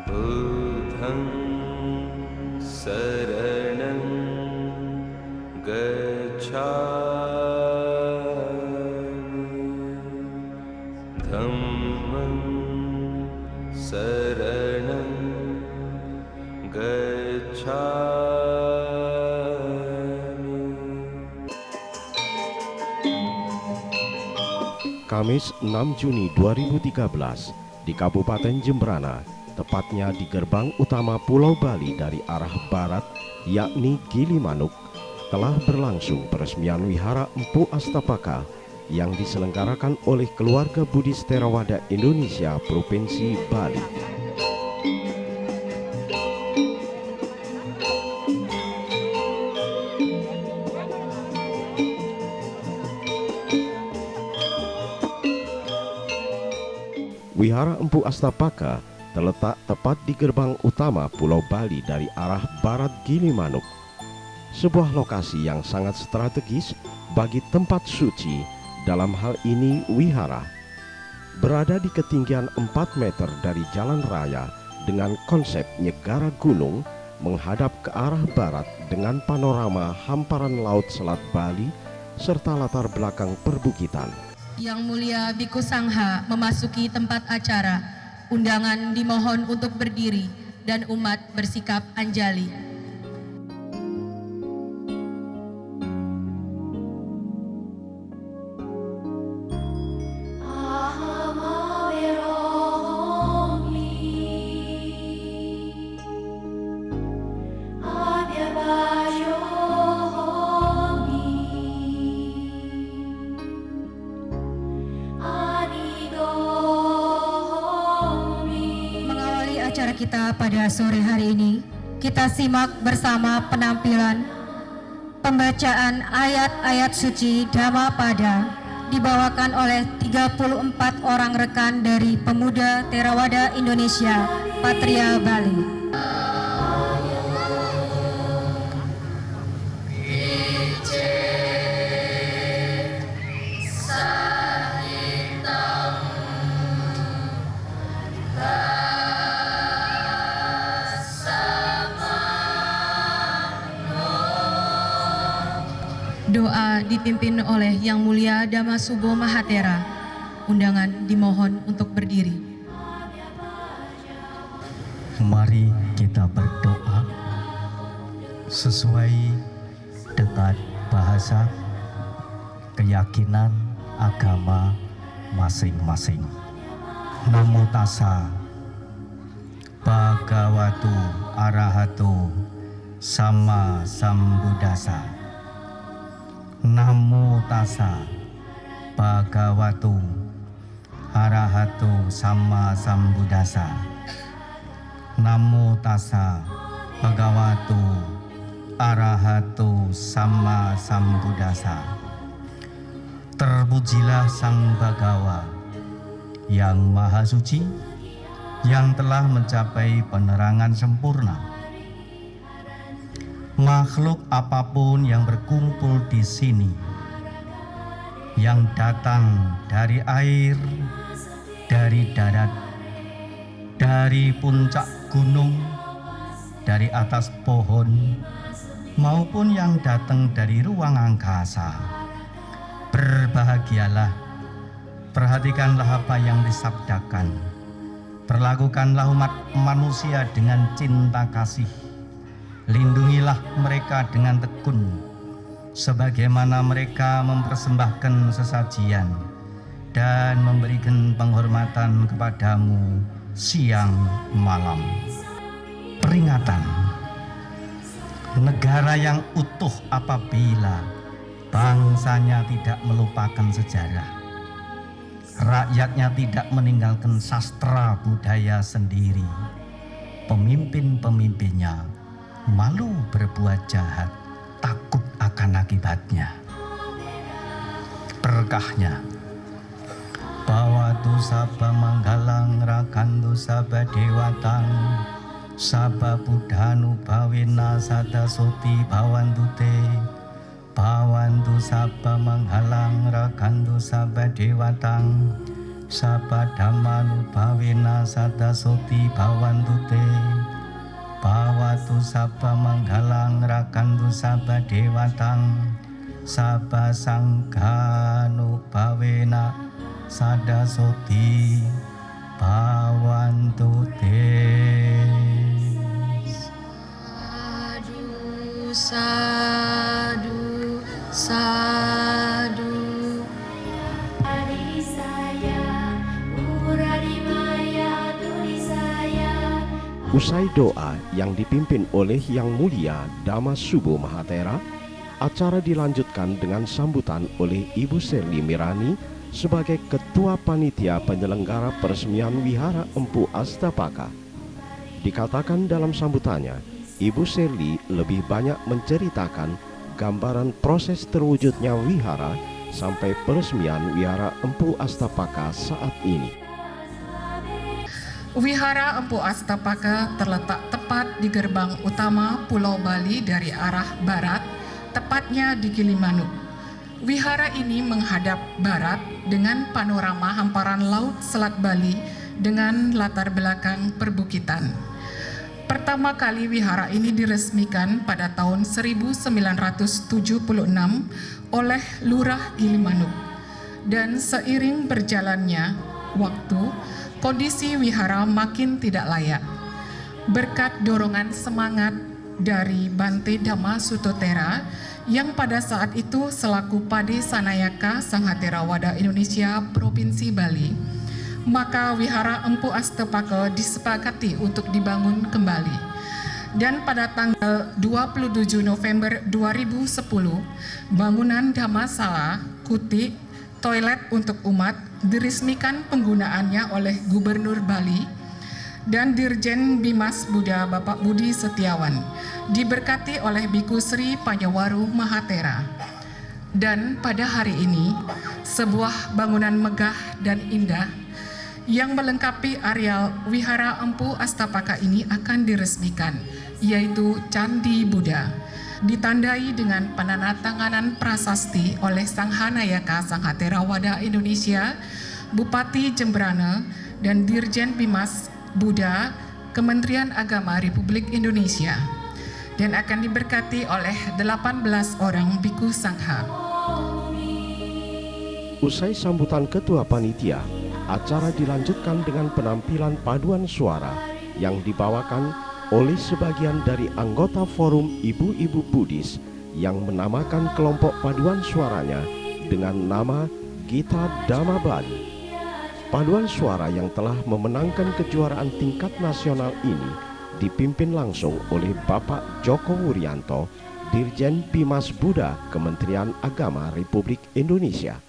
बुद्धं शरणं गच्छामि धम्मं शरणं gacchami. Kamis 6 Juni 2013 di Kabupaten Jembrana, tepatnya di gerbang utama Pulau Bali dari arah barat, yakni Gilimanuk, telah berlangsung peresmian Wihara Empu Astapaka yang diselenggarakan oleh Keluarga Buddhis Theravada Indonesia Provinsi Bali. Wihara Empu Astapaka terletak tepat di gerbang utama Pulau Bali dari arah barat Gilimanuk, sebuah lokasi yang sangat strategis bagi tempat suci, dalam hal ini wihara. Berada di ketinggian 4 meter dari jalan raya dengan konsep nyegara gunung menghadap ke arah barat dengan panorama hamparan laut Selat Bali serta latar belakang perbukitan. Yang Mulia Biku Sangha memasuki tempat acara. Undangan dimohon untuk berdiri dan umat bersikap anjali. Acara kita pada sore hari ini, kita simak bersama penampilan pembacaan ayat-ayat suci Dhammapada dibawakan oleh 34 orang rekan dari Pemuda Theravada Indonesia Patria Bali. Doa dipimpin oleh Yang Mulia Dhammasubho Mahathera. Undangan dimohon untuk berdiri. Mari kita berdoa sesuai dengan bahasa keyakinan agama masing-masing. Namo tassa bhagavato arahato sama sambuddhassa. Namo tassa bhagavato arahato sama sambuddhassa. Namo tassa bhagavato arahato sama sambuddhassa. Terpujilah Sang Bhagawa yang Maha Suci, yang telah mencapai penerangan sempurna. Makhluk apapun yang berkumpul di sini, yang datang dari air, dari darat, dari puncak gunung, dari atas pohon, maupun yang datang dari ruang angkasa, berbahagialah, perhatikanlah apa yang disabdakan, perlakukanlah umat manusia dengan cinta kasih. Lindungilah mereka dengan tekun, sebagaimana mereka mempersembahkan sesajian dan memberikan penghormatan kepadamu siang malam. Peringatan: negara yang utuh apabila bangsanya tidak melupakan sejarah, rakyatnya tidak meninggalkan sastra budaya sendiri, pemimpin-pemimpinnya malu berbuat jahat, takut akan akibatnya. Berkahnya: bawatu sabba manggalang rakantu sabba dewatang sabba buddhanu bawena sada soti bawantu te bawantu sabba manggalang rakantu sabba dewatang Sabba dhammanubhavena sadasoti bhavantu te. Bhavatu sabba manggalang rakantu sabba dewatang. Sabba sanghanubhavena sadasoti bhavantu te. Sadu, sadu. Usai doa yang dipimpin oleh Yang Mulia Damashubo Mahatera, acara dilanjutkan dengan sambutan oleh Ibu Serli Mirani sebagai Ketua Panitia Penyelenggara Peresmian Wihara Empu Astapaka. Dikatakan dalam sambutannya, Ibu Serli lebih banyak menceritakan gambaran proses terwujudnya wihara sampai peresmian Wihara Empu Astapaka saat ini. Wihara Empu Astapaka terletak tepat di gerbang utama Pulau Bali dari arah barat, tepatnya di Gilimanuk. Wihara ini menghadap barat dengan panorama hamparan laut Selat Bali dengan latar belakang perbukitan. Pertama kali wihara ini diresmikan pada tahun 1976 oleh Lurah Gilimanuk. Dan seiring berjalannya waktu, kondisi wihara makin tidak layak. Berkat dorongan semangat dari Bante Dhamma Sutotera yang pada saat itu selaku Pade Sanayaka Sanghaterawada Indonesia Provinsi Bali, maka Wihara Empu Astapaka disepakati untuk dibangun kembali. Dan pada tanggal 27 November 2010, bangunan Dhammasala, Kuti, toilet untuk umat diresmikan penggunaannya oleh Gubernur Bali dan Dirjen Bimas Buddha Bapak Budi Setiawan, diberkati oleh Biku Sri Panyawaru Mahatera. Dan pada hari ini, sebuah bangunan megah dan indah yang melengkapi areal Wihara Empu Astapaka ini akan diresmikan, yaitu Candi Buddha, ditandai dengan penandatanganan prasasti oleh Sang Hanayaka Sanghaterawada Indonesia, Bupati Jemberana, dan Dirjen Bimas Buddha Kementerian Agama Republik Indonesia, dan akan diberkati oleh 18 orang Biku Sangha. Usai sambutan Ketua Panitia, acara dilanjutkan dengan penampilan paduan suara yang dibawakan oleh sebagian dari anggota Forum Ibu-Ibu Buddhis yang menamakan kelompok paduan suaranya dengan nama Gita Dhamma Bali. Paduan suara yang telah memenangkan kejuaraan tingkat nasional ini dipimpin langsung oleh Bapak Joko Wuryanto, Dirjen Bimas Buddha Kementerian Agama Republik Indonesia.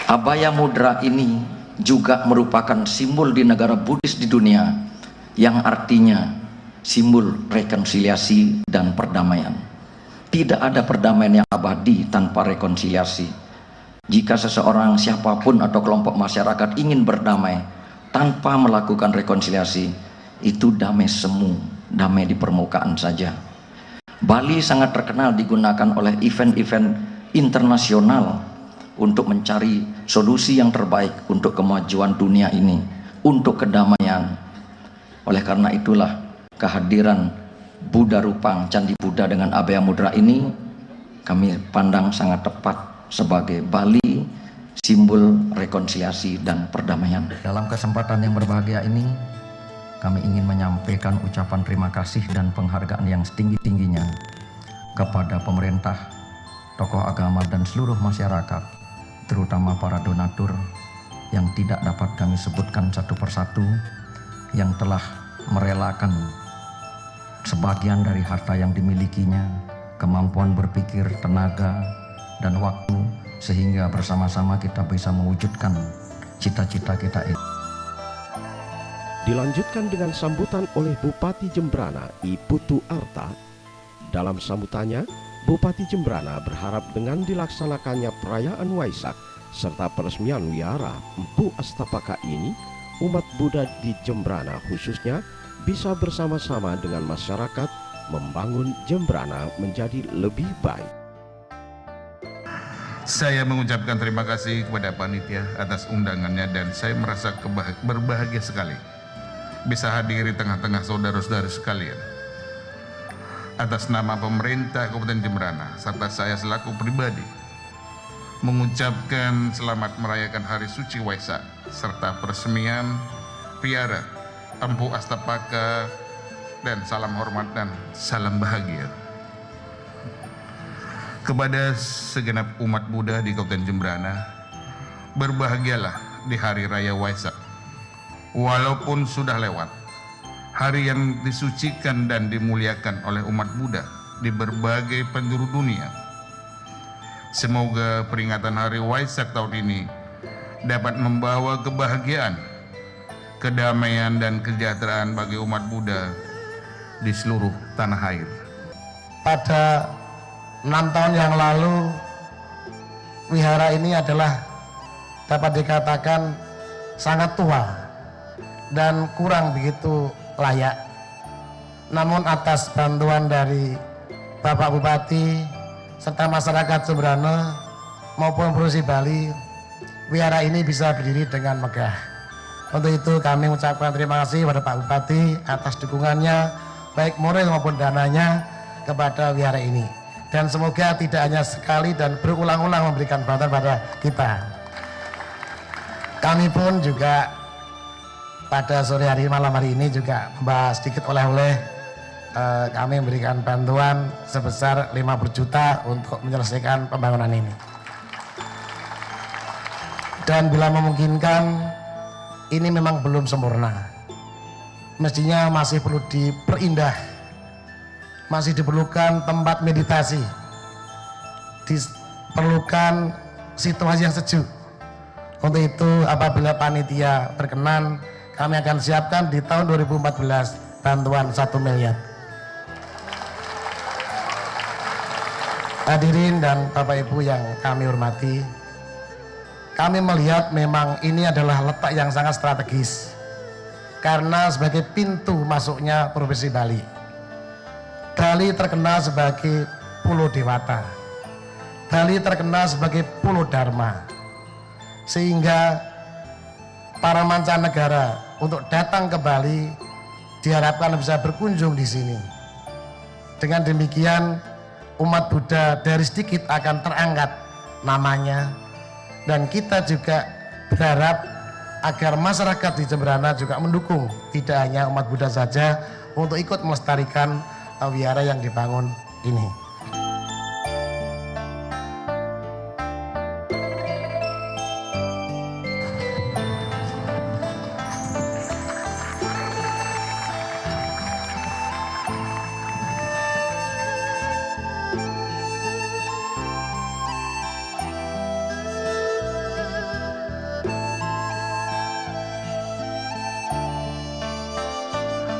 Abhaya mudra ini juga merupakan simbol di negara Buddhis di dunia, yang artinya simbol rekonsiliasi dan perdamaian. Tidak ada perdamaian yang abadi tanpa rekonsiliasi. Jika seseorang, siapapun atau kelompok masyarakat ingin berdamai tanpa melakukan rekonsiliasi, itu damai semu, damai di permukaan saja. Bali sangat terkenal digunakan oleh event-event internasional untuk mencari solusi yang terbaik untuk kemajuan dunia ini, untuk kedamaian. Oleh karena itulah kehadiran Buddha Rupang Candi Buddha dengan Abhaya Mudra ini kami pandang sangat tepat sebagai Bali simbol rekonsiliasi dan perdamaian. Dalam kesempatan yang berbahagia ini, kami ingin menyampaikan ucapan terima kasih dan penghargaan yang setinggi-tingginya kepada pemerintah, tokoh agama dan seluruh masyarakat, terutama para donatur yang tidak dapat kami sebutkan satu persatu, yang telah merelakan sebagian dari harta yang dimilikinya, kemampuan berpikir, tenaga, dan waktu, sehingga bersama-sama kita bisa mewujudkan cita-cita kita ini. Dilanjutkan dengan sambutan oleh Bupati Jembrana I Putu Arta. Dalam sambutannya, Bupati Jembrana berharap dengan dilaksanakannya perayaan Waisak serta peresmian wihara Empu Astapaka ini, umat Buddha di Jembrana khususnya bisa bersama-sama dengan masyarakat membangun Jembrana menjadi lebih baik. Saya mengucapkan terima kasih kepada panitia atas undangannya, dan saya merasa berbahagia sekali bisa hadir di tengah-tengah saudara-saudara sekalian. Atas nama pemerintah Kabupaten Jembrana serta saya selaku pribadi mengucapkan selamat merayakan Hari Suci Waisak serta peresmian wihara Empu Astapaka, dan salam hormat dan salam bahagia kepada segenap umat Buddha di Kabupaten Jembrana. Berbahagialah di Hari Raya Waisak. Walaupun sudah lewat, hari yang disucikan dan dimuliakan oleh umat Buddha di berbagai penjuru dunia. Semoga peringatan Hari Waisak tahun ini dapat membawa kebahagiaan, kedamaian, dan kesejahteraan bagi umat Buddha di seluruh tanah air. Pada 6 tahun yang lalu, wihara ini adalah dapat dikatakan sangat tua dan kurang begitu layak. Namun atas bantuan dari Bapak Bupati serta masyarakat Jembrana maupun Provinsi Bali, wihara ini bisa berdiri dengan megah. Untuk itu kami mengucapkan terima kasih kepada Pak Bupati atas dukungannya, baik moral maupun dananya, kepada wihara ini. Dan semoga tidak hanya sekali dan berulang-ulang memberikan bantuan pada kita. Kami pun juga pada sore hari malam hari ini juga membahas sedikit oleh-oleh. Kami memberikan bantuan sebesar 50 juta untuk menyelesaikan pembangunan ini. Dan bila memungkinkan, ini memang belum sempurna. Mestinya masih perlu diperindah, masih diperlukan tempat meditasi, diperlukan situasi yang sejuk. Untuk itu apabila panitia berkenan, kami akan siapkan di tahun 2014 bantuan 1 miliar. Hadirin dan Bapak Ibu yang kami hormati, kami melihat memang ini adalah letak yang sangat strategis karena sebagai pintu masuknya Provinsi Bali. Bali terkenal sebagai Pulau Dewata, Bali terkenal sebagai Pulau Dharma, sehingga para mancanegara untuk datang ke Bali diharapkan bisa berkunjung di sini. Dengan demikian umat Buddha dari sedikit akan terangkat namanya, dan kita juga berharap agar masyarakat di Jembrana juga mendukung, tidak hanya umat Buddha saja, untuk ikut melestarikan wihara yang dibangun ini.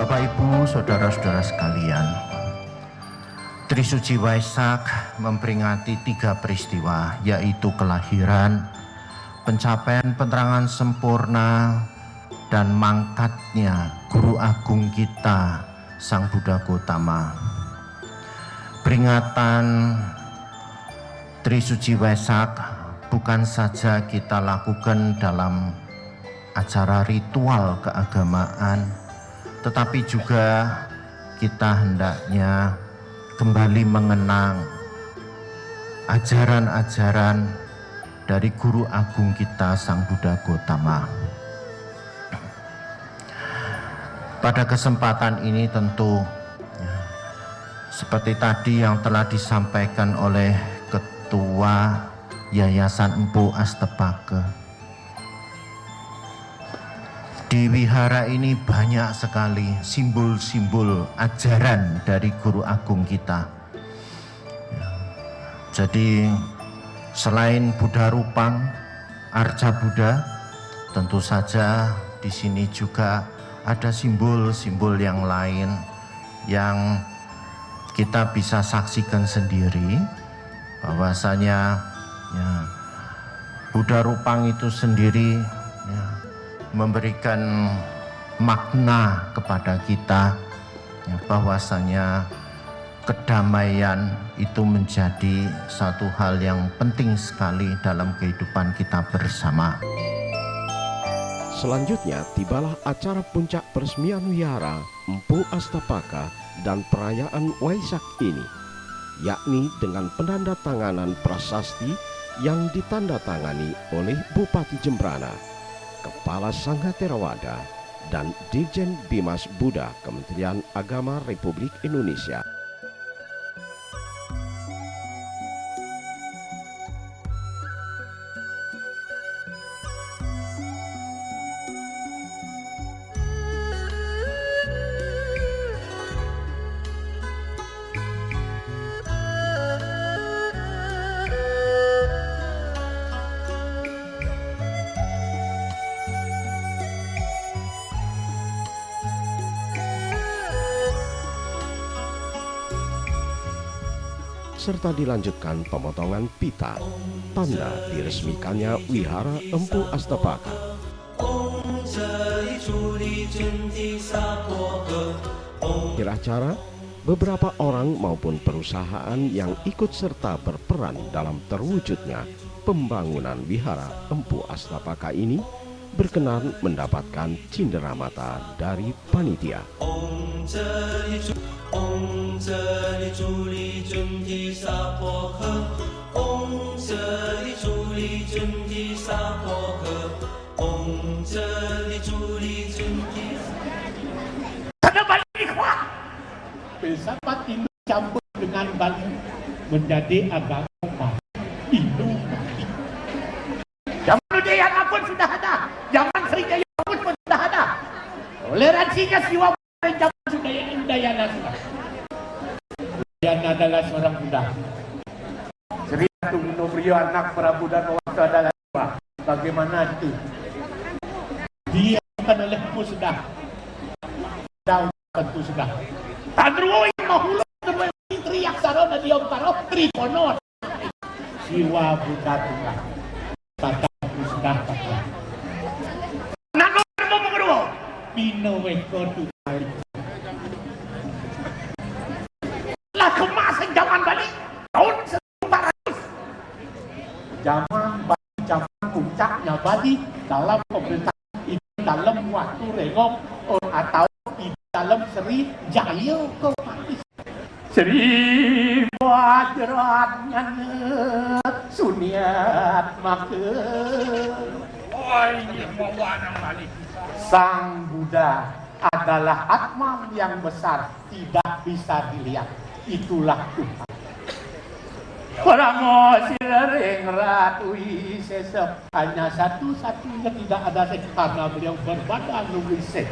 Bapak Ibu, saudara-saudara sekalian, Trisuci Waisak memperingati 3 peristiwa, yaitu kelahiran, pencapaian penerangan sempurna, dan mangkatnya Guru Agung kita, Sang Buddha Gautama. Peringatan Trisuci Waisak bukan saja kita lakukan dalam acara ritual keagamaan, tetapi juga kita hendaknya kembali mengenang ajaran-ajaran dari Guru Agung kita Sang Buddha Gautama. Pada kesempatan ini tentu seperti tadi yang telah disampaikan oleh Ketua Yayasan Empu Astapaka, di wihara ini banyak sekali simbol-simbol ajaran dari Guru Agung kita. Jadi selain Buddha Rupang, Arca Buddha, tentu saja di sini juga ada simbol-simbol yang lain yang kita bisa saksikan sendiri, bahwasanya ya, Buddha Rupang itu sendiri ya, memberikan makna kepada kita ya, bahwasanya kedamaian itu menjadi satu hal yang penting sekali dalam kehidupan kita bersama. Selanjutnya tibalah acara puncak peresmian wihara Empu Astapaka dan perayaan Waisak ini, yakni dengan penandatanganan prasasti yang ditandatangani oleh Bupati Jembrana, Kepala Sangha Theravada, dan Dirjen Bimas Buddha Kementerian Agama Republik Indonesia. Serta dilanjutkan pemotongan pita, tanda diresmikannya wihara Empu Astapaka. Akhir acara, beberapa orang maupun perusahaan yang ikut serta berperan dalam terwujudnya pembangunan wihara Empu Astapaka ini berkenan mendapatkan cindera mata dari panitia. Karena Bali ikhwah, filsafat Hindu campur dengan Bali menjadi agama Hindu. Zaman Udayana pun sudah ada, zaman Sriwijaya pun sudah ada. Toleransinya siwa zaman Udayana sudah. Udayana adalah seorang Buddha. Sri Ratu Gunungprio anak Prabu Darmawansa adalah siwa. Bagaimana itu? Dia bukan oleh sudah. Daun tentu sudah. Tandruwo yang mahulu Triaksara dan Yomkaro Tripono. Siwa Buddha Tunggal. Tataku sudah kata. Nangko mau mengeruwo. Bino weko Tunggal. Lah kemasan zaman Bali tahun 1400. Zaman Bali, zaman puncaknya Bali dalam pemerintahan itu dalam waktu Rengong atau dalam Sri Jaya Kopati. Sri Wajratnya Suniat Maka. Oh ini mawana Bali. Sang Buddha adalah Atman yang besar, tidak bisa dilihat. Itulah Tuhan. Paramo sireng ratui sesep, hanya satu-satunya tidak ada karena beliau berbadan luwise.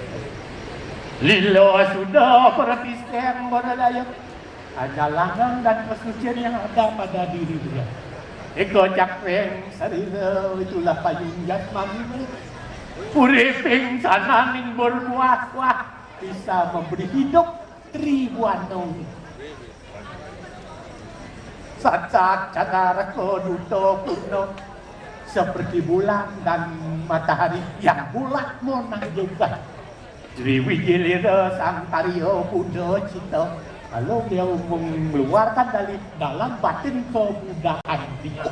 Lilo sudah berpisah berdaya, hanya langgeng dan kesucian yang ada pada diri beliau. Eko cakreng sarira itulah payung jasmani. Puriping sananing berbuah-buah bisa memberi hidup ribuan orang. Sacat cadara koduto kuno seperti bulan dan matahari yang bulat monang juga. Triwijilira sang Tario Buddha Cita. Lalu beliau mengeluarkan dari dalam batin kebudayaan dia.